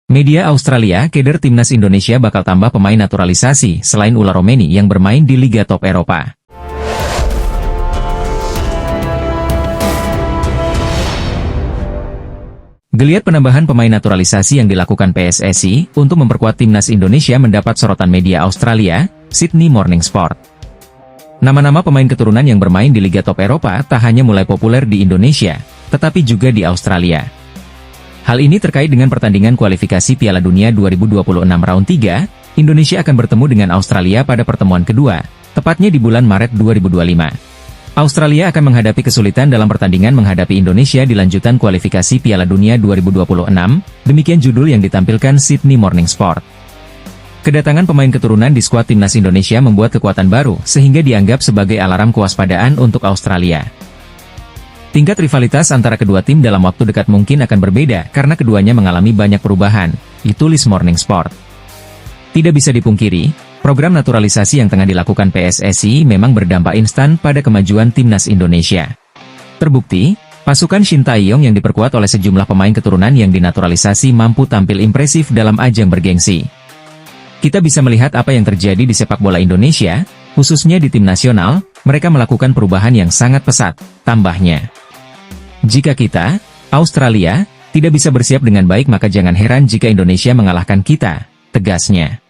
Media Australia keder timnas Indonesia bakal tambah pemain naturalisasi selain Ula Romeni yang bermain di Liga Top Eropa. Geliat penambahan pemain naturalisasi yang dilakukan PSSI untuk memperkuat timnas Indonesia mendapat sorotan media Australia, Sydney Morning Sport. Nama-nama pemain keturunan yang bermain di Liga Top Eropa tak hanya mulai populer di Indonesia, tetapi juga di Australia. Hal ini terkait dengan pertandingan kualifikasi Piala Dunia 2026 Round 3, Indonesia akan bertemu dengan Australia pada pertemuan kedua, tepatnya di bulan Maret 2025. Australia akan menghadapi kesulitan dalam pertandingan menghadapi Indonesia di lanjutan kualifikasi Piala Dunia 2026, demikian judul yang ditampilkan Sydney Morning Sport. Kedatangan pemain keturunan di skuad timnas Indonesia membuat kekuatan baru, sehingga dianggap sebagai alarm kewaspadaan untuk Australia. Tingkat rivalitas antara kedua tim dalam waktu dekat mungkin akan berbeda karena keduanya mengalami banyak perubahan, ditulis Morning Sport. Tidak bisa dipungkiri, program naturalisasi yang tengah dilakukan PSSI memang berdampak instan pada kemajuan timnas Indonesia. Terbukti, pasukan Shin Tae-yong yang diperkuat oleh sejumlah pemain keturunan yang dinaturalisasi mampu tampil impresif dalam ajang bergengsi. Kita bisa melihat apa yang terjadi di sepak bola Indonesia, khususnya di tim nasional, mereka melakukan perubahan yang sangat pesat, tambahnya. Jika kita, Australia, tidak bisa bersiap dengan baik maka jangan heran jika Indonesia mengalahkan kita, tegasnya.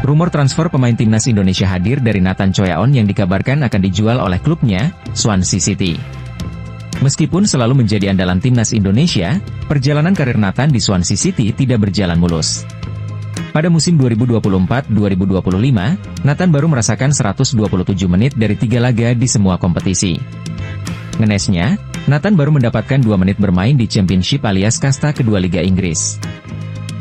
Rumor transfer pemain timnas Indonesia hadir dari Nathan Choyaon yang dikabarkan akan dijual oleh klubnya, Swansea City. Meskipun selalu menjadi andalan timnas Indonesia, perjalanan karir Nathan di Swansea City tidak berjalan mulus. Pada musim 2024-2025, Nathan baru merasakan 127 menit dari 3 laga di semua kompetisi. Ngenesnya, Nathan baru mendapatkan 2 menit bermain di Championship alias kasta kedua Liga Inggris.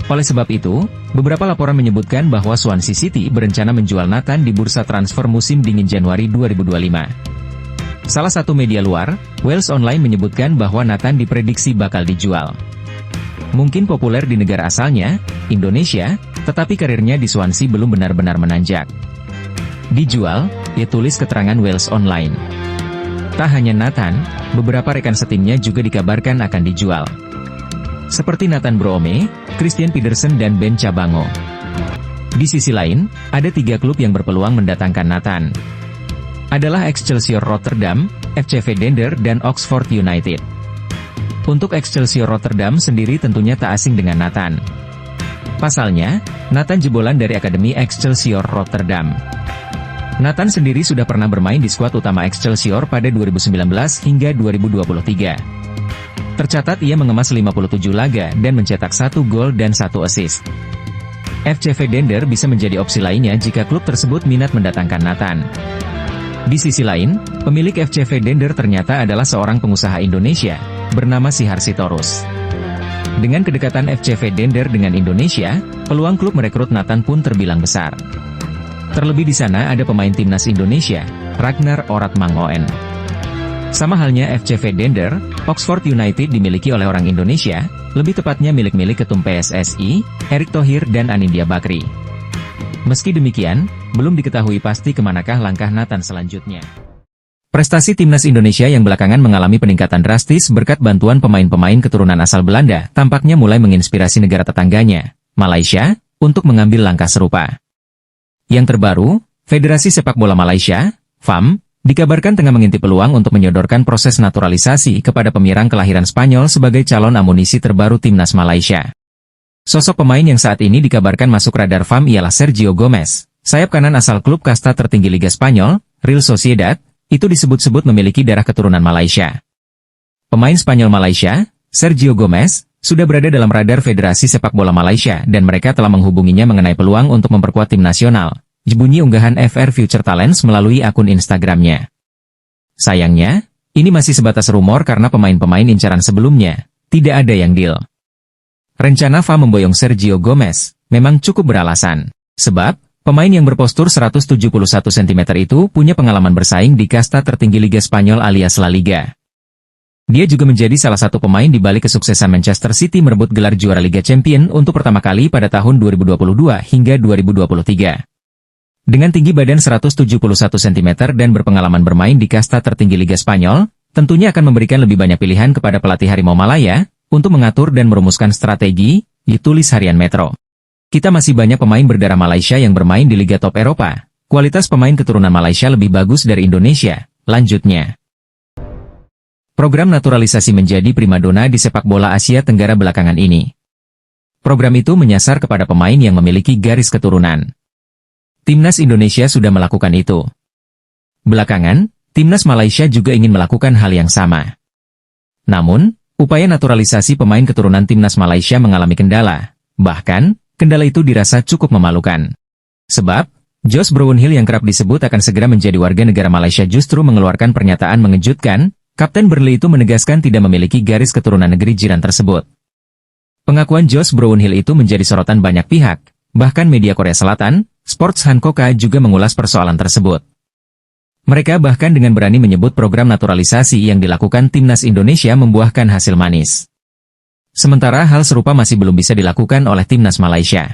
Oleh sebab itu, beberapa laporan menyebutkan bahwa Swansea City berencana menjual Nathan di bursa transfer musim dingin Januari 2025. Salah satu media luar, Wales Online menyebutkan bahwa Nathan diprediksi bakal dijual. Mungkin populer di negara asalnya, Indonesia, tetapi karirnya di Swansea belum benar-benar menanjak. Dijual, ya tulis keterangan Wales Online. Tak hanya Nathan, beberapa rekan setimnya juga dikabarkan akan dijual. Seperti Nathan Broome, Christian Pedersen dan Ben Cabango. Di sisi lain, ada 3 klub yang berpeluang mendatangkan Nathan. Adalah Excelsior Rotterdam, FCV Dender dan Oxford United. Untuk Excelsior Rotterdam sendiri tentunya tak asing dengan Nathan. Pasalnya, Nathan jebolan dari Akademi Excelsior Rotterdam. Nathan sendiri sudah pernah bermain di skuad utama Excelsior pada 2019 hingga 2023. Tercatat ia mengemas 57 laga dan mencetak 1 gol dan 1 assist. FCV Dender bisa menjadi opsi lainnya jika klub tersebut minat mendatangkan Nathan. Di sisi lain, pemilik FCV Dender ternyata adalah seorang pengusaha Indonesia, bernama Sihar Sitorus. Dengan kedekatan FCV Dender dengan Indonesia, peluang klub merekrut Nathan pun terbilang besar. Terlebih di sana ada pemain timnas Indonesia, Ragnar Oratmangoen. Sama halnya FCV Dender, Oxford United dimiliki oleh orang Indonesia, lebih tepatnya milik ketum PSSI, Erick Thohir dan Anindya Bakri. Meski demikian, belum diketahui pasti kemanakah langkah Nathan selanjutnya. Prestasi timnas Indonesia yang belakangan mengalami peningkatan drastis berkat bantuan pemain-pemain keturunan asal Belanda tampaknya mulai menginspirasi negara tetangganya, Malaysia, untuk mengambil langkah serupa. Yang terbaru, Federasi Sepak Bola Malaysia, FAM, dikabarkan tengah mengintip peluang untuk menyodorkan proses naturalisasi kepada penyerang kelahiran Spanyol sebagai calon amunisi terbaru timnas Malaysia. Sosok pemain yang saat ini dikabarkan masuk radar FAM ialah Sergio Gomez, sayap kanan asal klub kasta tertinggi Liga Spanyol, Real Sociedad, itu disebut-sebut memiliki darah keturunan Malaysia. Pemain Spanyol Malaysia, Sergio Gomez, sudah berada dalam radar Federasi Sepak Bola Malaysia dan mereka telah menghubunginya mengenai peluang untuk memperkuat tim nasional, bunyi unggahan FR Future Talents melalui akun Instagramnya. Sayangnya, ini masih sebatas rumor karena pemain-pemain incaran sebelumnya, tidak ada yang deal. Rencana FAM memboyong Sergio Gomez, memang cukup beralasan. Sebab, pemain yang berpostur 171 cm itu punya pengalaman bersaing di kasta tertinggi Liga Spanyol alias La Liga. Dia juga menjadi salah satu pemain di balik kesuksesan Manchester City merebut gelar juara Liga Champions untuk pertama kali pada tahun 2022 hingga 2023. Dengan tinggi badan 171 cm dan berpengalaman bermain di kasta tertinggi Liga Spanyol, tentunya akan memberikan lebih banyak pilihan kepada pelatih Harimau Malaya, untuk mengatur dan merumuskan strategi, Ditulis harian Metro. Kita masih banyak pemain berdarah Malaysia yang bermain di Liga Top Eropa. Kualitas pemain keturunan Malaysia lebih bagus dari Indonesia, lanjutnya. Program naturalisasi menjadi primadona di sepak bola Asia Tenggara belakangan ini. Program itu menyasar kepada pemain yang memiliki garis keturunan. Timnas Indonesia sudah melakukan itu. Belakangan, Timnas Malaysia juga ingin melakukan hal yang sama. Namun, upaya naturalisasi pemain keturunan Timnas Malaysia mengalami kendala. Bahkan, kendala itu dirasa cukup memalukan. Sebab, Josh Brownhill yang kerap disebut akan segera menjadi warga negara Malaysia justru mengeluarkan pernyataan mengejutkan. Kapten Burnley itu menegaskan tidak memiliki garis keturunan negeri jiran tersebut. Pengakuan Josh Brownhill itu menjadi sorotan banyak pihak, bahkan media Korea Selatan, Sports Hankoka juga mengulas persoalan tersebut. Mereka bahkan dengan berani menyebut program naturalisasi yang dilakukan Timnas Indonesia membuahkan hasil manis. Sementara hal serupa masih belum bisa dilakukan oleh Timnas Malaysia.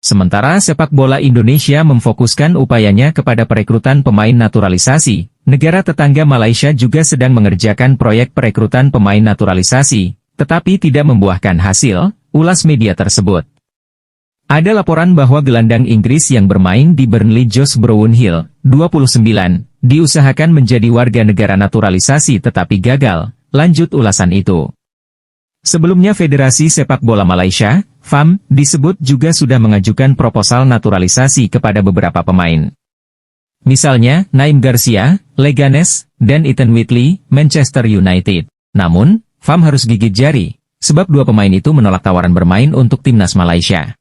Sementara sepak bola Indonesia memfokuskan upayanya kepada perekrutan pemain naturalisasi, negara tetangga Malaysia juga sedang mengerjakan proyek perekrutan pemain naturalisasi, tetapi tidak membuahkan hasil, ulas media tersebut. Ada laporan bahwa gelandang Inggris yang bermain di Burnley Josh Brownhill, 29, diusahakan menjadi warga negara naturalisasi tetapi gagal, lanjut ulasan itu. Sebelumnya Federasi Sepak Bola Malaysia, FAM, disebut juga sudah mengajukan proposal naturalisasi kepada beberapa pemain. Misalnya, Naim Garcia, Leganes, dan Ethan Whitley, Manchester United. Namun, FAM harus gigit jari, sebab dua pemain itu menolak tawaran bermain untuk Timnas Malaysia.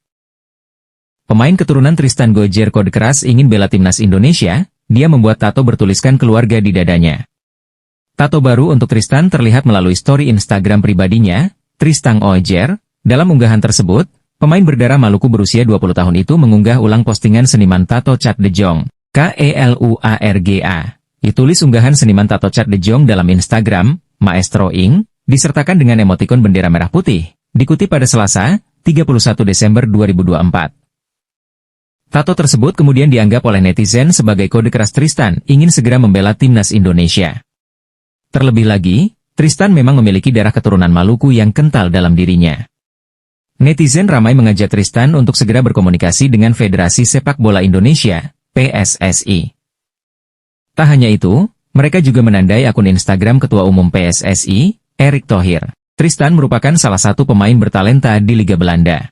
Pemain keturunan Tristan Gojer kode keras ingin bela Timnas Indonesia, dia membuat tato bertuliskan keluarga di dadanya. Tato baru untuk Tristan terlihat melalui story Instagram pribadinya, Tristan Gojer. Dalam unggahan tersebut, pemain berdarah Maluku berusia 20 tahun itu mengunggah ulang postingan seniman tato Chat De Jong, KELUARGA. Ditulis unggahan seniman tato Chat De Jong dalam Instagram, Maestro Ing, disertakan dengan emotikon bendera merah putih, dikutip pada Selasa, 31 Desember 2024. Tato tersebut kemudian dianggap oleh netizen sebagai kode keras Tristan ingin segera membela Timnas Indonesia. Terlebih lagi, Tristan memang memiliki darah keturunan Maluku yang kental dalam dirinya. Netizen ramai mengajak Tristan untuk segera berkomunikasi dengan Federasi Sepak Bola Indonesia, PSSI. Tak hanya itu, mereka juga menandai akun Instagram Ketua Umum PSSI, Erick Thohir. Tristan merupakan salah satu pemain bertalenta di Liga Belanda.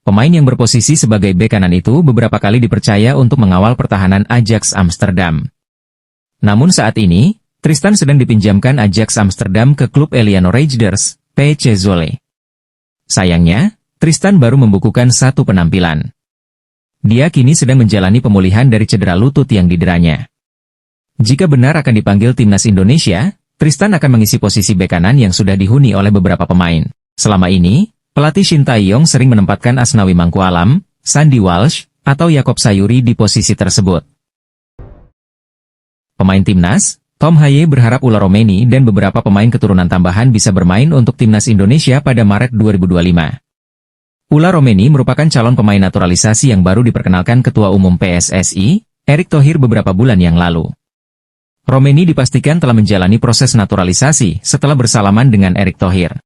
Pemain yang berposisi sebagai bek kanan itu beberapa kali dipercaya untuk mengawal pertahanan Ajax Amsterdam. Namun saat ini, Tristan sedang dipinjamkan Ajax Amsterdam ke klub Eliano Raiders, PC Zwolle. Sayangnya, Tristan baru membukukan satu penampilan. Dia kini sedang menjalani pemulihan dari cedera lutut yang dideranya. Jika benar akan dipanggil Timnas Indonesia, Tristan akan mengisi posisi bek kanan yang sudah dihuni oleh beberapa pemain. Selama ini, pelatih Shin Tae-yong sering menempatkan Asnawi Mangkualam, Sandy Walsh, atau Yakob Sayuri di posisi tersebut. Pemain Timnas, Tom Haye berharap Ula Romeni dan beberapa pemain keturunan tambahan bisa bermain untuk Timnas Indonesia pada Maret 2025. Ula Romeni merupakan calon pemain naturalisasi yang baru diperkenalkan Ketua Umum PSSI, Erick Thohir beberapa bulan yang lalu. Romeni dipastikan telah menjalani proses naturalisasi setelah bersalaman dengan Erick Thohir.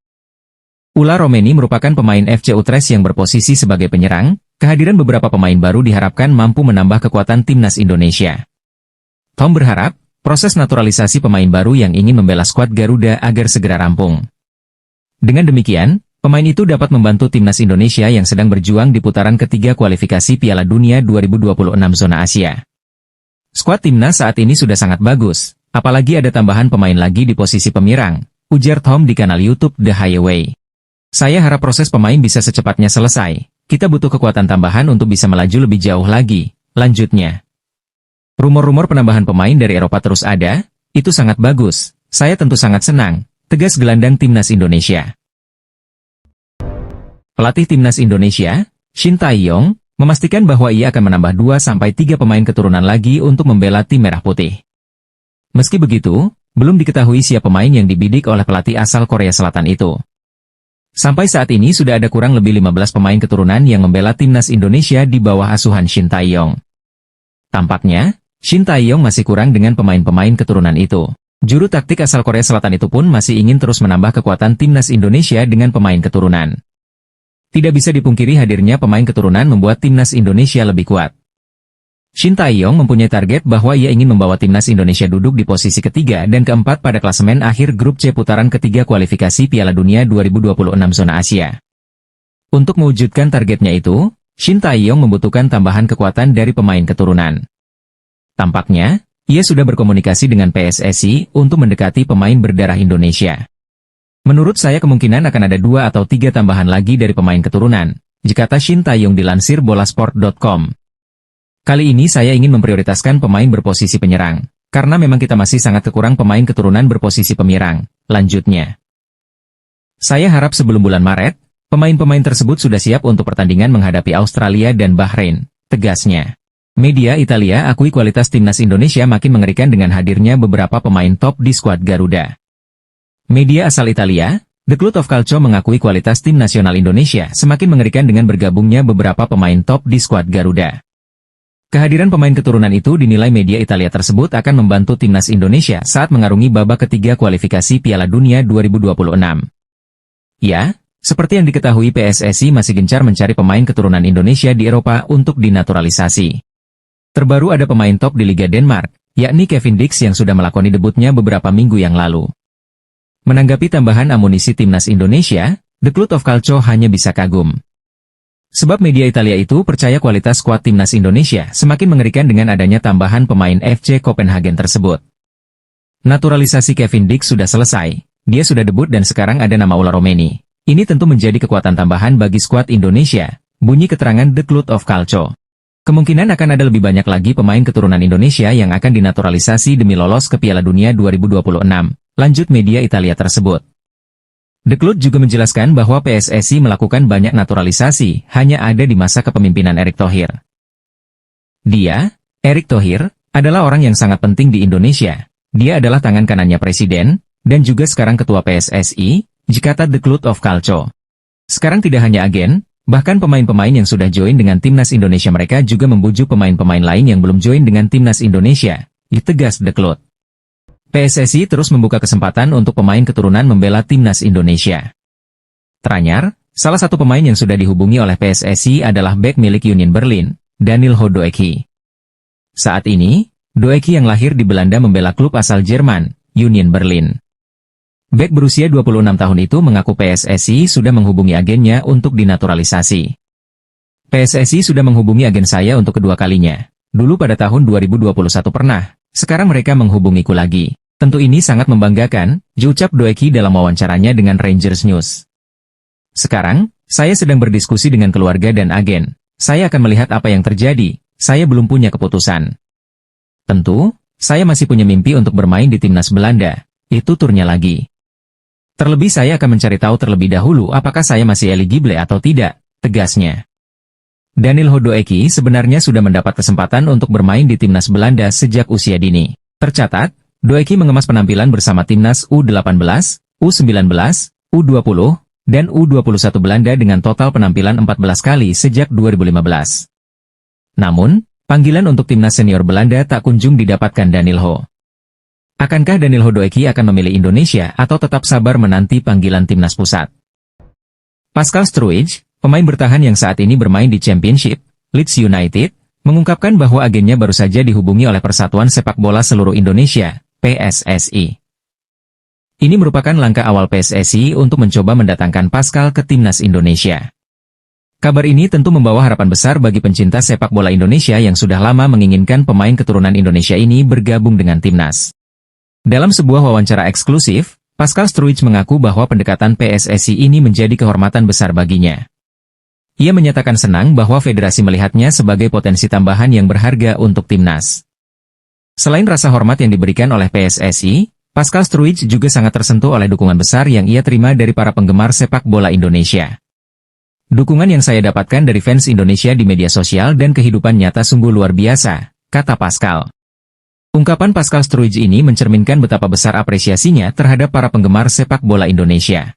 Ula Romeni merupakan pemain FC Utrecht yang berposisi sebagai penyerang, kehadiran beberapa pemain baru diharapkan mampu menambah kekuatan Timnas Indonesia. Tom berharap, proses naturalisasi pemain baru yang ingin membela skuad Garuda agar segera rampung. Dengan demikian, pemain itu dapat membantu Timnas Indonesia yang sedang berjuang di putaran ketiga kualifikasi Piala Dunia 2026 zona Asia. Skuad Timnas saat ini sudah sangat bagus, apalagi ada tambahan pemain lagi di posisi penyerang, ujar Tom di kanal YouTube The Highway. Saya harap proses pemain bisa secepatnya selesai. Kita butuh kekuatan tambahan untuk bisa melaju lebih jauh lagi, lanjutnya. Rumor-rumor penambahan pemain dari Eropa terus ada, itu sangat bagus. Saya tentu sangat senang, tegas gelandang Timnas Indonesia. Pelatih Timnas Indonesia, Shin Tae-yong, memastikan bahwa ia akan menambah 2-3 pemain keturunan lagi untuk membela tim Merah Putih. Meski begitu, belum diketahui siapa pemain yang dibidik oleh pelatih asal Korea Selatan itu. Sampai saat ini sudah ada kurang lebih 15 pemain keturunan yang membela Timnas Indonesia di bawah asuhan Shin Tae-yong. Tampaknya, Shin Tae-yong masih kurang dengan pemain-pemain keturunan itu. Juru taktik asal Korea Selatan itu pun masih ingin terus menambah kekuatan Timnas Indonesia dengan pemain keturunan. Tidak bisa dipungkiri hadirnya pemain keturunan membuat timnas Indonesia lebih kuat. Shin Tae-yong mempunyai target bahwa ia ingin membawa timnas Indonesia duduk di posisi ketiga dan keempat pada klasemen akhir grup C putaran ketiga kualifikasi Piala Dunia 2026 zona Asia. Untuk mewujudkan targetnya itu, Shin Tae-yong membutuhkan tambahan kekuatan dari pemain keturunan. Tampaknya, ia sudah berkomunikasi dengan PSSI untuk mendekati pemain berdarah Indonesia. Menurut saya kemungkinan akan ada 2 atau 3 tambahan lagi dari pemain keturunan, kata Shin Tae-yong dilansir bolasport.com. Kali ini saya ingin memprioritaskan pemain berposisi penyerang, karena memang kita masih sangat kekurang pemain keturunan berposisi penyerang, lanjutnya. Saya harap sebelum bulan Maret, pemain-pemain tersebut sudah siap untuk pertandingan menghadapi Australia dan Bahrain, tegasnya. Media Italia akui kualitas timnas Indonesia makin mengerikan dengan hadirnya beberapa pemain top di skuad Garuda. Media asal Italia, The Cloud of Calcio mengakui kualitas tim nasional Indonesia semakin mengerikan dengan bergabungnya beberapa pemain top di skuad Garuda. Kehadiran pemain keturunan itu dinilai media Italia tersebut akan membantu timnas Indonesia saat mengarungi babak ketiga kualifikasi Piala Dunia 2026. Ya, seperti yang diketahui PSSI masih gencar mencari pemain keturunan Indonesia di Eropa untuk dinaturalisasi. Terbaru ada pemain top di Liga Denmark, yakni Kevin Dix yang sudah melakoni debutnya beberapa minggu yang lalu. Menanggapi tambahan amunisi timnas Indonesia, The Cloud of Calcio hanya bisa kagum. Sebab media Italia itu percaya kualitas skuad timnas Indonesia semakin mengerikan dengan adanya tambahan pemain FC Copenhagen tersebut. Naturalisasi Kevin Dix sudah selesai, dia sudah debut dan sekarang ada nama Ola Romeni. Ini tentu menjadi kekuatan tambahan bagi skuad Indonesia, bunyi keterangan The Cloud of Calcio. Kemungkinan akan ada lebih banyak lagi pemain keturunan Indonesia yang akan dinaturalisasi demi lolos ke Piala Dunia 2026. Lanjut media Italia tersebut. The Cloud juga menjelaskan bahwa PSSI melakukan banyak naturalisasi hanya ada di masa kepemimpinan Erick Thohir. Erick Thohir, adalah orang yang sangat penting di Indonesia. Dia adalah tangan kanannya presiden, dan juga sekarang ketua PSSI, kata The Cloud of Calcio. Sekarang tidak hanya agen, bahkan pemain-pemain yang sudah join dengan timnas Indonesia mereka juga membujuk pemain-pemain lain yang belum join dengan timnas Indonesia, tegas The Cloud. PSSI terus membuka kesempatan untuk pemain keturunan membela timnas Indonesia. Teranyar, salah satu pemain yang sudah dihubungi oleh PSSI adalah bek milik Union Berlin, Danilo Doeki. Saat ini, Doeki yang lahir di Belanda membela klub asal Jerman, Union Berlin. Bek berusia 26 tahun itu mengaku PSSI sudah menghubungi agennya untuk dinaturalisasi. PSSI sudah menghubungi agen saya untuk kedua kalinya. Dulu pada tahun 2021 pernah, sekarang mereka menghubungiku lagi. Tentu ini sangat membanggakan, ucap Doeki dalam wawancaranya dengan Rangers News. Sekarang, saya sedang berdiskusi dengan keluarga dan agen. Saya akan melihat apa yang terjadi, saya belum punya keputusan. Tentu, saya masih punya mimpi untuk bermain di timnas Belanda, itu turnya lagi. Terlebih saya akan mencari tahu terlebih dahulu apakah saya masih eligible atau tidak, tegasnya. Danilo Doeki sebenarnya sudah mendapat kesempatan untuk bermain di timnas Belanda sejak usia dini. Tercatat, Doeki mengemas penampilan bersama timnas U18, U19, U20, dan U21 Belanda dengan total penampilan 14 kali sejak 2015. Namun, panggilan untuk timnas senior Belanda tak kunjung didapatkan Danilo. Akankah Danilo Doeki akan memilih Indonesia atau tetap sabar menanti panggilan timnas pusat? Pascal Struij, pemain bertahan yang saat ini bermain di Championship, Leeds United, mengungkapkan bahwa agennya baru saja dihubungi oleh Persatuan Sepak Bola Seluruh Indonesia, PSSI. Ini merupakan langkah awal PSSI untuk mencoba mendatangkan Pascal ke timnas Indonesia. Kabar ini tentu membawa harapan besar bagi pencinta sepak bola Indonesia yang sudah lama menginginkan pemain keturunan Indonesia ini bergabung dengan timnas. Dalam sebuah wawancara eksklusif, Pascal Struij mengaku bahwa pendekatan PSSI ini menjadi kehormatan besar baginya. Ia menyatakan senang bahwa federasi melihatnya sebagai potensi tambahan yang berharga untuk timnas. Selain rasa hormat yang diberikan oleh PSSI, Pascal Struij juga sangat tersentuh oleh dukungan besar yang ia terima dari para penggemar sepak bola Indonesia. Dukungan yang saya dapatkan dari fans Indonesia di media sosial dan kehidupan nyata sungguh luar biasa, kata Pascal. Ungkapan Pascal Struij ini mencerminkan betapa besar apresiasinya terhadap para penggemar sepak bola Indonesia.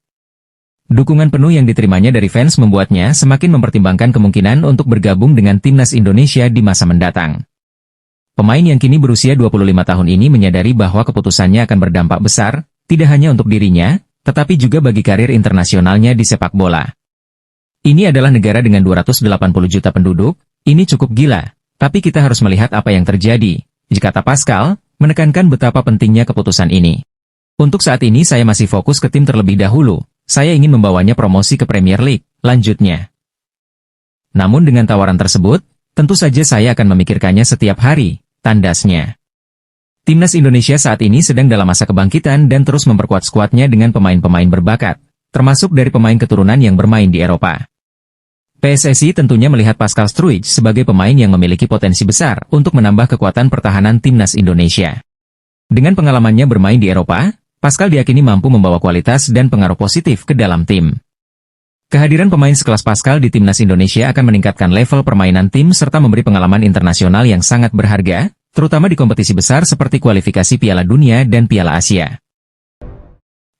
Dukungan penuh yang diterimanya dari fans membuatnya semakin mempertimbangkan kemungkinan untuk bergabung dengan timnas Indonesia di masa mendatang. Pemain yang kini berusia 25 tahun ini menyadari bahwa keputusannya akan berdampak besar, tidak hanya untuk dirinya, tetapi juga bagi karir internasionalnya di sepak bola. Ini adalah negara dengan 280 juta penduduk, ini cukup gila, tapi kita harus melihat apa yang terjadi, kata Pascal, menekankan betapa pentingnya keputusan ini. Untuk saat ini saya masih fokus ke tim terlebih dahulu, saya ingin membawanya promosi ke Premier League, lanjutnya. Namun dengan tawaran tersebut, tentu saja saya akan memikirkannya setiap hari, tandasnya. Timnas Indonesia saat ini sedang dalam masa kebangkitan dan terus memperkuat skuadnya dengan pemain-pemain berbakat, termasuk dari pemain keturunan yang bermain di Eropa. PSSI tentunya melihat Pascal Struijk sebagai pemain yang memiliki potensi besar untuk menambah kekuatan pertahanan Timnas Indonesia. Dengan pengalamannya bermain di Eropa, Pascal diyakini mampu membawa kualitas dan pengaruh positif ke dalam tim. Kehadiran pemain sekelas Pascal di Timnas Indonesia akan meningkatkan level permainan tim serta memberi pengalaman internasional yang sangat berharga, terutama di kompetisi besar seperti kualifikasi Piala Dunia dan Piala Asia.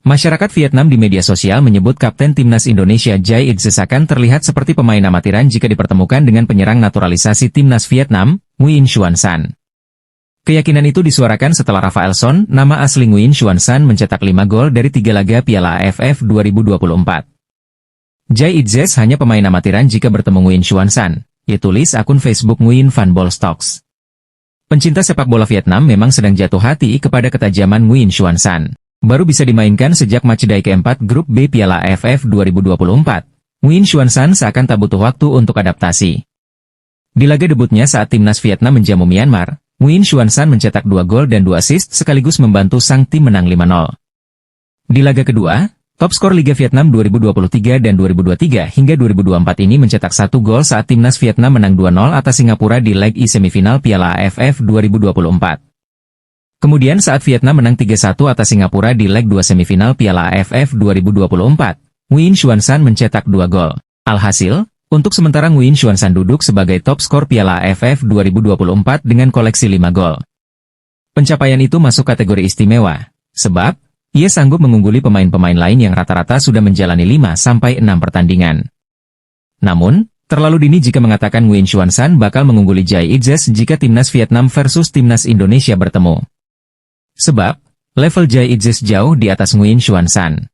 Masyarakat Vietnam di media sosial menyebut Kapten Timnas Indonesia Jai Itzes akan terlihat seperti pemain amatiran jika dipertemukan dengan penyerang naturalisasi Timnas Vietnam, Nguyen Xuan San. Keyakinan itu disuarakan setelah Rafael Son, nama asli Nguyen Xuan San mencetak 5 gol dari 3 laga Piala AFF 2024. Jai Itzes hanya pemain amatiran jika bertemu Nguyen Xuan San, tulis akun Facebook Nguyen Van Ball Stocks. Pencinta sepak bola Vietnam memang sedang jatuh hati kepada ketajaman Nguyen Xuan San. Baru bisa dimainkan sejak matchday keempat grup B Piala AFF 2024. Nguyen Xuan San seakan tak butuh waktu untuk adaptasi. Di laga debutnya saat timnas Vietnam menjamu Myanmar, Nguyen Xuan San mencetak 2 gol dan 2 assist sekaligus membantu sang tim menang 5-0. Di laga kedua, top skor Liga Vietnam 2023 dan 2023 hingga 2024 ini mencetak 1 gol saat timnas Vietnam menang 2-0 atas Singapura di leg E semifinal Piala AFF 2024. Kemudian saat Vietnam menang 3-1 atas Singapura di leg 2 semifinal Piala AFF 2024, Nguyen Xuan San mencetak 2 gol. Alhasil, untuk sementara Nguyen Xuan San duduk sebagai top skor Piala AFF 2024 dengan koleksi 5 gol. Pencapaian itu masuk kategori istimewa, sebab ia sanggup mengungguli pemain-pemain lain yang rata-rata sudah menjalani 5-6 pertandingan. Namun, terlalu dini jika mengatakan Nguyen Xuan San bakal mengungguli Jai Itzes jika timnas Vietnam versus timnas Indonesia bertemu. Sebab, level Jai Itzes jauh di atas Nguyen Xuan San.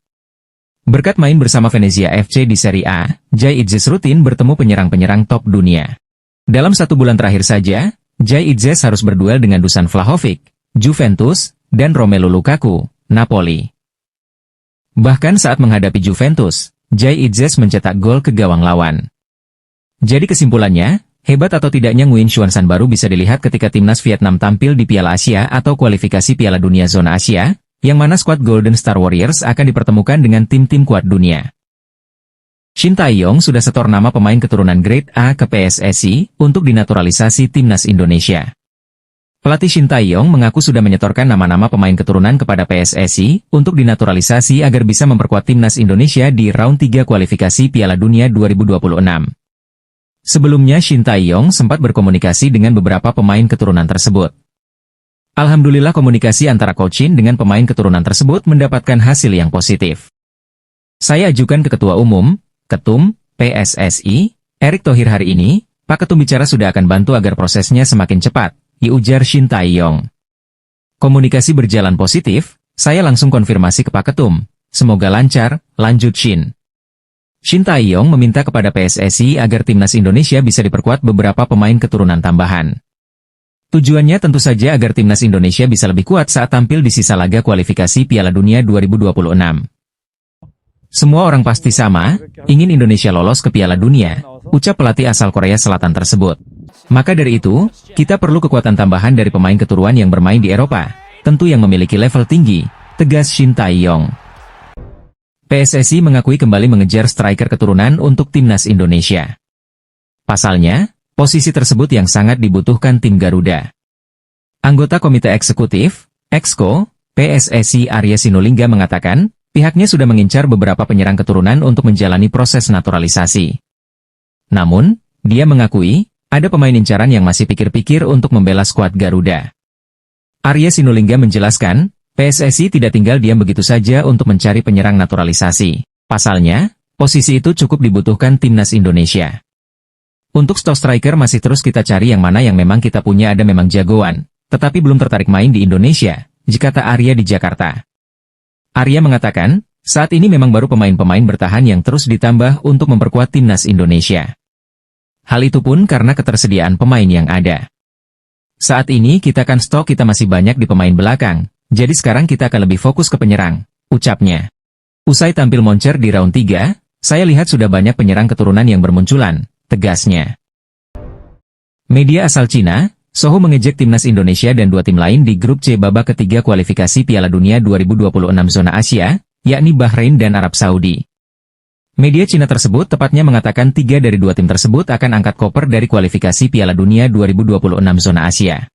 Berkat main bersama Venezia FC di Serie A, Jai Itzes rutin bertemu penyerang-penyerang top dunia. Dalam 1 bulan terakhir saja, Jai Itzes harus berduel dengan Dusan Vlahovic, Juventus, dan Romelu Lukaku, Napoli. Bahkan saat menghadapi Juventus, Jai Itzes mencetak gol ke gawang lawan. Jadi kesimpulannya, hebat atau tidaknya Nguyen Xuan San baru bisa dilihat ketika timnas Vietnam tampil di Piala Asia atau kualifikasi Piala Dunia Zona Asia, yang mana skuad Golden Star Warriors akan dipertemukan dengan tim-tim kuat dunia. Shin Tae-yong sudah setor nama pemain keturunan Grade A ke PSSI untuk dinaturalisasi timnas Indonesia. Pelatih Shin Tae-yong mengaku sudah menyetorkan nama-nama pemain keturunan kepada PSSI untuk dinaturalisasi agar bisa memperkuat timnas Indonesia di round 3 kualifikasi Piala Dunia 2026. Sebelumnya Shin Tae-yong sempat berkomunikasi dengan beberapa pemain keturunan tersebut. Alhamdulillah komunikasi antara Coach Shin dengan pemain keturunan tersebut mendapatkan hasil yang positif. Saya ajukan ke Ketua Umum, Ketum, PSSI, Erick Thohir hari ini, Pak Ketum bicara sudah akan bantu agar prosesnya semakin cepat, ujar Shin Tae-yong. Komunikasi berjalan positif, saya langsung konfirmasi ke Pak Ketum, semoga lancar, lanjut Shin. Shin Tae-yong meminta kepada PSSI agar timnas Indonesia bisa diperkuat beberapa pemain keturunan tambahan. Tujuannya tentu saja agar timnas Indonesia bisa lebih kuat saat tampil di sisa laga kualifikasi Piala Dunia 2026. Semua orang pasti sama, ingin Indonesia lolos ke Piala Dunia, ucap pelatih asal Korea Selatan tersebut. Maka dari itu, kita perlu kekuatan tambahan dari pemain keturunan yang bermain di Eropa, tentu yang memiliki level tinggi, tegas Shin Tae-yong. PSSI mengakui kembali mengejar striker keturunan untuk timnas Indonesia. Pasalnya, posisi tersebut yang sangat dibutuhkan tim Garuda. Anggota Komite Eksekutif, Exco, PSSI Arya Sinulinga mengatakan, pihaknya sudah mengincar beberapa penyerang keturunan untuk menjalani proses naturalisasi. Namun, dia mengakui, ada pemain incaran yang masih pikir-pikir untuk membela skuad Garuda. Arya Sinulinga menjelaskan, PSSI tidak tinggal diam begitu saja untuk mencari penyerang naturalisasi. Pasalnya, posisi itu cukup dibutuhkan timnas Indonesia. Untuk stok striker masih terus kita cari yang mana yang memang kita punya ada memang jagoan, tetapi belum tertarik main di Indonesia, kata Arya di Jakarta. Arya mengatakan, Saat ini memang baru pemain-pemain bertahan yang terus ditambah untuk memperkuat timnas Indonesia. Hal itu pun karena ketersediaan pemain yang ada. Saat ini kita kan stok kita masih banyak di pemain belakang, jadi sekarang kita akan lebih fokus ke penyerang, ucapnya. Usai tampil moncer di round 3, saya lihat sudah banyak penyerang keturunan yang bermunculan, tegasnya. Media asal Cina, Sohu mengejek timnas Indonesia dan dua tim lain di grup C babak ketiga kualifikasi Piala Dunia 2026 zona Asia, yakni Bahrain dan Arab Saudi. Media Cina tersebut tepatnya mengatakan 3 dari 2 tim tersebut akan angkat koper dari kualifikasi Piala Dunia 2026 zona Asia.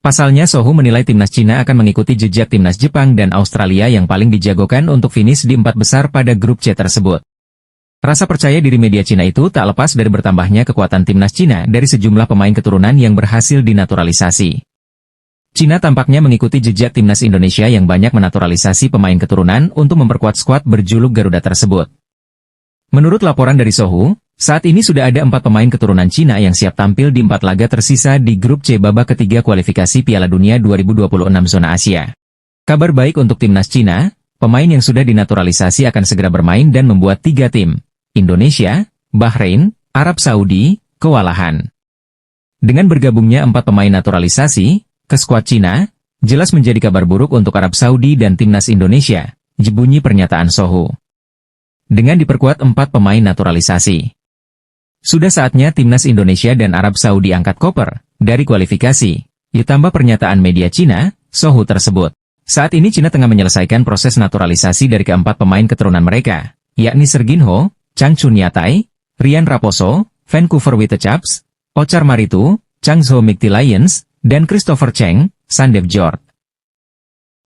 Pasalnya Sohu menilai timnas Cina akan mengikuti jejak timnas Jepang dan Australia yang paling dijagokan untuk finish di 4 besar pada grup C tersebut. Rasa percaya diri media Cina itu tak lepas dari bertambahnya kekuatan timnas Cina dari sejumlah pemain keturunan yang berhasil dinaturalisasi. Cina tampaknya mengikuti jejak timnas Indonesia yang banyak menaturalisasi pemain keturunan untuk memperkuat skuad berjuluk Garuda tersebut. Menurut laporan dari Sohu, saat ini sudah ada 4 pemain keturunan Cina yang siap tampil di 4 laga tersisa di grup C babak ketiga kualifikasi Piala Dunia 2026 zona Asia. Kabar baik untuk timnas Cina, pemain yang sudah dinaturalisasi akan segera bermain dan membuat 3 tim, Indonesia, Bahrain, Arab Saudi, kewalahan. Dengan bergabungnya 4 pemain naturalisasi ke skuad Cina, jelas menjadi kabar buruk untuk Arab Saudi dan timnas Indonesia, bunyi pernyataan Sohu. Dengan diperkuat 4 pemain naturalisasi, sudah saatnya timnas Indonesia dan Arab Saudi angkat koper dari kualifikasi, ditambah pernyataan media Cina, Sohu tersebut. Saat ini Cina tengah menyelesaikan proses naturalisasi dari keempat pemain keturunan mereka, yakni Serginho, Chang Chunyatai, Rian Raposo, Vancouver Whitecaps, Ochar Maritu, Changzhou Micti Lions, dan Christopher Cheng, Sandeep Jord.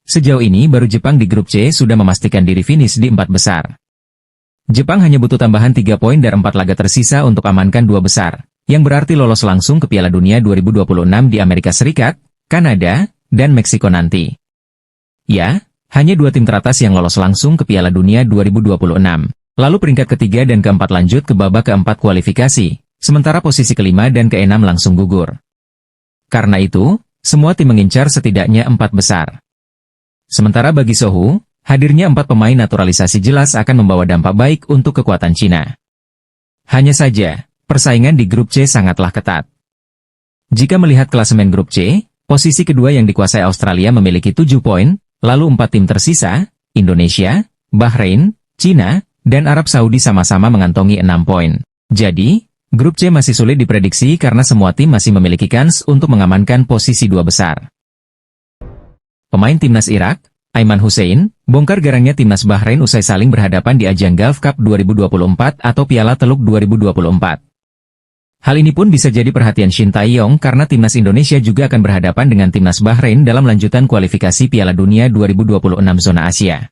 Sejauh ini baru Jepang di grup C sudah memastikan diri finish di 4 besar. Jepang hanya butuh tambahan 3 poin dari 4 laga tersisa untuk amankan 2 besar, yang berarti lolos langsung ke Piala Dunia 2026 di Amerika Serikat, Kanada, dan Meksiko nanti. Ya, hanya 2 tim teratas yang lolos langsung ke Piala Dunia 2026. Lalu peringkat ketiga dan keempat lanjut ke babak keempat kualifikasi, sementara posisi kelima dan keenam langsung gugur. Karena itu, semua tim mengincar setidaknya 4 besar. Sementara bagi Sohu, hadirnya 4 pemain naturalisasi jelas akan membawa dampak baik untuk kekuatan Cina. Hanya saja, persaingan di grup C sangatlah ketat. Jika melihat klasemen grup C, posisi kedua yang dikuasai Australia memiliki 7 poin, lalu 4 tim tersisa, Indonesia, Bahrain, Cina, dan Arab Saudi sama-sama mengantongi 6 poin. Jadi, grup C masih sulit diprediksi karena semua tim masih memiliki kans untuk mengamankan posisi 2 besar. Pemain timnas Irak, Aiman Hussein, bongkar garangnya timnas Bahrain usai saling berhadapan di ajang Gulf Cup 2024 atau Piala Teluk 2024. Hal ini pun bisa jadi perhatian Shin Tae-yong karena timnas Indonesia juga akan berhadapan dengan timnas Bahrain dalam lanjutan kualifikasi Piala Dunia 2026 zona Asia.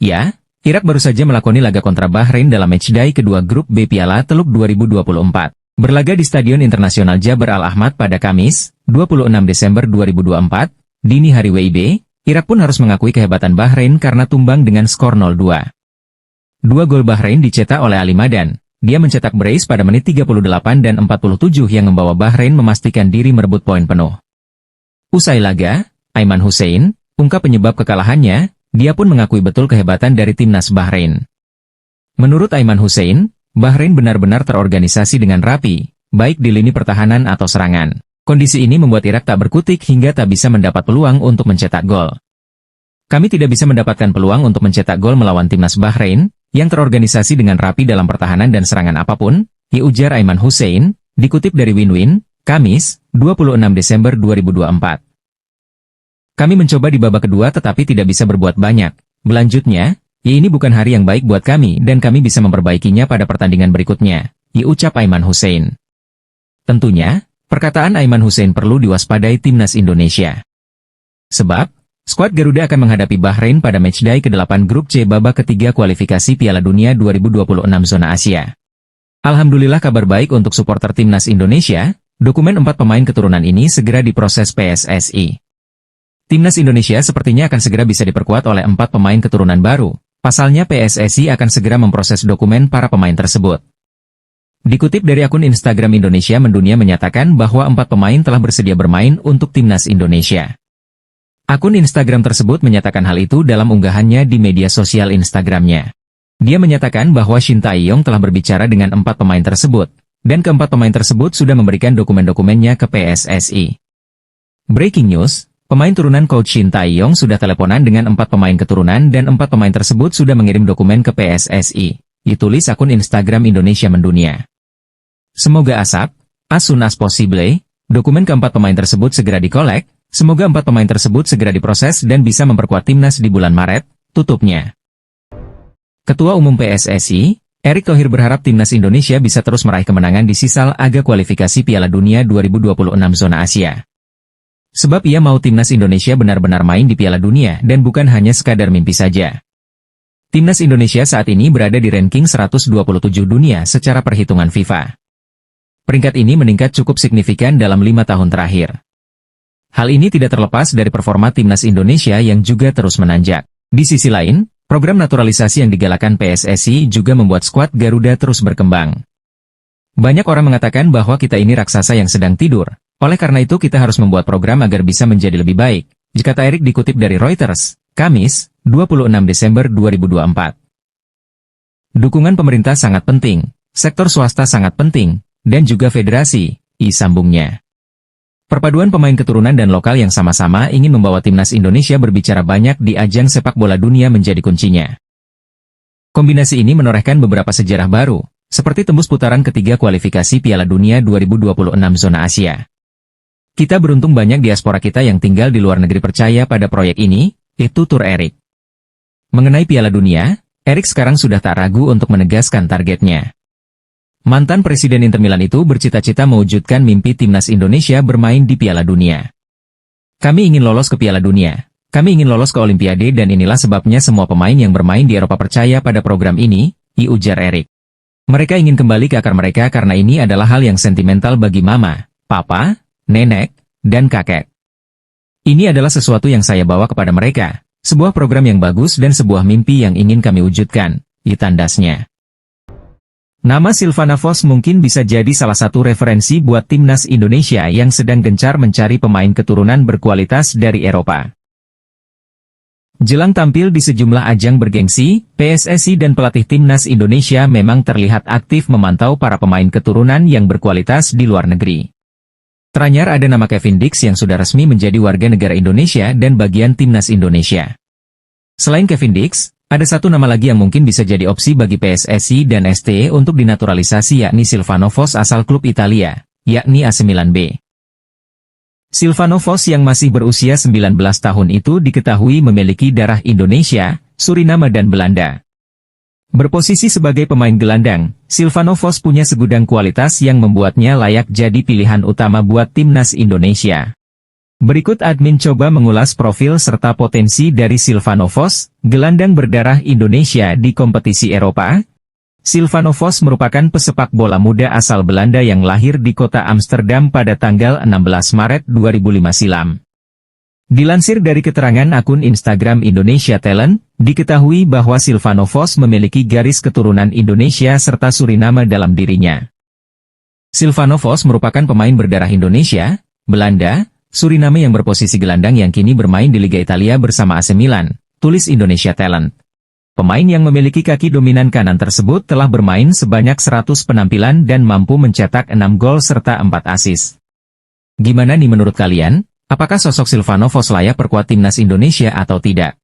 Ya, Irak baru saja melakoni laga kontra Bahrain dalam matchday kedua grup B Piala Teluk 2024. Berlaga di Stadion Internasional Jabar Al-Ahmad pada Kamis, 26 Desember 2024, dini hari WIB, Irak pun harus mengakui kehebatan Bahrain karena tumbang dengan skor 0-2. 2 gol Bahrain dicetak oleh Ali Madan. Dia mencetak brace pada menit 38 dan 47 yang membawa Bahrain memastikan diri merebut poin penuh. Usai laga, Aiman Hussein, ungkap penyebab kekalahannya, dia pun mengakui betul kehebatan dari timnas Bahrain. Menurut Aiman Hussein, Bahrain benar-benar terorganisasi dengan rapi, baik di lini pertahanan atau serangan. Kondisi ini membuat Irak tak berkutik hingga tak bisa mendapat peluang untuk mencetak gol. Kami tidak bisa mendapatkan peluang untuk mencetak gol melawan timnas Bahrain, yang terorganisasi dengan rapi dalam pertahanan dan serangan apapun, ujar Aiman Hussein, dikutip dari Win-Win, Kamis, 26 Desember 2024. Kami mencoba di babak kedua tetapi tidak bisa berbuat banyak. Belanjutnya, ini bukan hari yang baik buat kami dan kami bisa memperbaikinya pada pertandingan berikutnya, ucap Aiman Hussein. Tentunya, perkataan Aiman Hussein perlu diwaspadai timnas Indonesia. Sebab, skuad Garuda akan menghadapi Bahrain pada matchday ke-8 grup C babak ketiga kualifikasi Piala Dunia 2026 zona Asia. Alhamdulillah kabar baik untuk supporter timnas Indonesia, dokumen 4 pemain keturunan ini segera diproses PSSI. Timnas Indonesia sepertinya akan segera bisa diperkuat oleh 4 pemain keturunan baru, pasalnya PSSI akan segera memproses dokumen para pemain tersebut. Dikutip dari akun Instagram Indonesia Mendunia menyatakan bahwa 4 pemain telah bersedia bermain untuk timnas Indonesia. Akun Instagram tersebut menyatakan hal itu dalam unggahannya di media sosial Instagramnya. Dia menyatakan bahwa Shin Tae-yong telah berbicara dengan 4 pemain tersebut, dan keempat pemain tersebut sudah memberikan dokumen-dokumennya ke PSSI. Breaking news, pemain turunan coach Shin Tae-yong sudah teleponan dengan 4 pemain keturunan dan 4 pemain tersebut sudah mengirim dokumen ke PSSI, ditulis akun Instagram Indonesia Mendunia. Semoga ASAP, as soon as possible, dokumen keempat pemain tersebut segera dikolek. Semoga 4 pemain tersebut segera diproses dan bisa memperkuat timnas di bulan Maret, tutupnya. Ketua Umum PSSI, Erick Thohir berharap timnas Indonesia bisa terus meraih kemenangan di sisa laga kualifikasi Piala Dunia 2026 zona Asia. Sebab ia mau timnas Indonesia benar-benar main di Piala Dunia dan bukan hanya sekadar mimpi saja. Timnas Indonesia saat ini berada di ranking 127 dunia secara perhitungan FIFA. Peringkat ini meningkat cukup signifikan dalam 5 tahun terakhir. Hal ini tidak terlepas dari performa timnas Indonesia yang juga terus menanjak. Di sisi lain, program naturalisasi yang digalakan PSSI juga membuat skuad Garuda terus berkembang. Banyak orang mengatakan bahwa kita ini raksasa yang sedang tidur, oleh karena itu kita harus membuat program agar bisa menjadi lebih baik, kata Erick dikutip dari Reuters, Kamis, 26 Desember 2024. Dukungan pemerintah sangat penting, sektor swasta sangat penting, dan juga federasi, sambungnya. Perpaduan pemain keturunan dan lokal yang sama-sama ingin membawa timnas Indonesia berbicara banyak di ajang sepak bola dunia menjadi kuncinya. Kombinasi ini menorehkan beberapa sejarah baru, seperti tembus putaran ketiga kualifikasi Piala Dunia 2026 zona Asia. Kita beruntung banyak diaspora kita yang tinggal di luar negeri percaya pada proyek ini, tutur Erick. Mengenai Piala Dunia, Erick sekarang sudah tak ragu untuk menegaskan targetnya. Mantan Presiden Inter Milan itu bercita-cita mewujudkan mimpi timnas Indonesia bermain di Piala Dunia. Kami ingin lolos ke Piala Dunia. Kami ingin lolos ke Olimpiade dan inilah sebabnya semua pemain yang bermain di Eropa percaya pada program ini, ujar Erick. Mereka ingin kembali ke akar mereka karena ini adalah hal yang sentimental bagi mama, papa, nenek, dan kakek. Ini adalah sesuatu yang saya bawa kepada mereka, sebuah program yang bagus dan sebuah mimpi yang ingin kami wujudkan, tandasnya. Nama Silvana Vos mungkin bisa jadi salah satu referensi buat timnas Indonesia yang sedang gencar mencari pemain keturunan berkualitas dari Eropa. Jelang tampil di sejumlah ajang bergengsi, PSSI dan pelatih timnas Indonesia memang terlihat aktif memantau para pemain keturunan yang berkualitas di luar negeri. Teranyar ada nama Kevin Dix yang sudah resmi menjadi warga negara Indonesia dan bagian timnas Indonesia. Selain Kevin Dix, ada satu nama lagi yang mungkin bisa jadi opsi bagi PSSI dan STE untuk dinaturalisasi yakni Silvano Vos asal klub Italia, yakni AC Milan B. Silvano Vos yang masih berusia 19 tahun itu diketahui memiliki darah Indonesia, Suriname dan Belanda. Berposisi sebagai pemain gelandang, Silvano Vos punya segudang kualitas yang membuatnya layak jadi pilihan utama buat timnas Indonesia. Berikut admin coba mengulas profil serta potensi dari Silvano Vos, gelandang berdarah Indonesia di kompetisi Eropa. Silvano Vos merupakan pesepak bola muda asal Belanda yang lahir di kota Amsterdam pada tanggal 16 Maret 2005 silam. Dilansir dari keterangan akun Instagram Indonesia Talent, diketahui bahwa Silvano Vos memiliki garis keturunan Indonesia serta Suriname dalam dirinya. Silvano Vos merupakan pemain berdarah Indonesia, Belanda, Suriname yang berposisi gelandang yang kini bermain di Liga Italia bersama AC Milan, tulis Indonesia Talent. Pemain yang memiliki kaki dominan kanan tersebut telah bermain sebanyak 100 penampilan dan mampu mencetak 6 gol serta 4 assist. Gimana nih menurut kalian? Apakah sosok Silvano Vos layak perkuat timnas Indonesia atau tidak?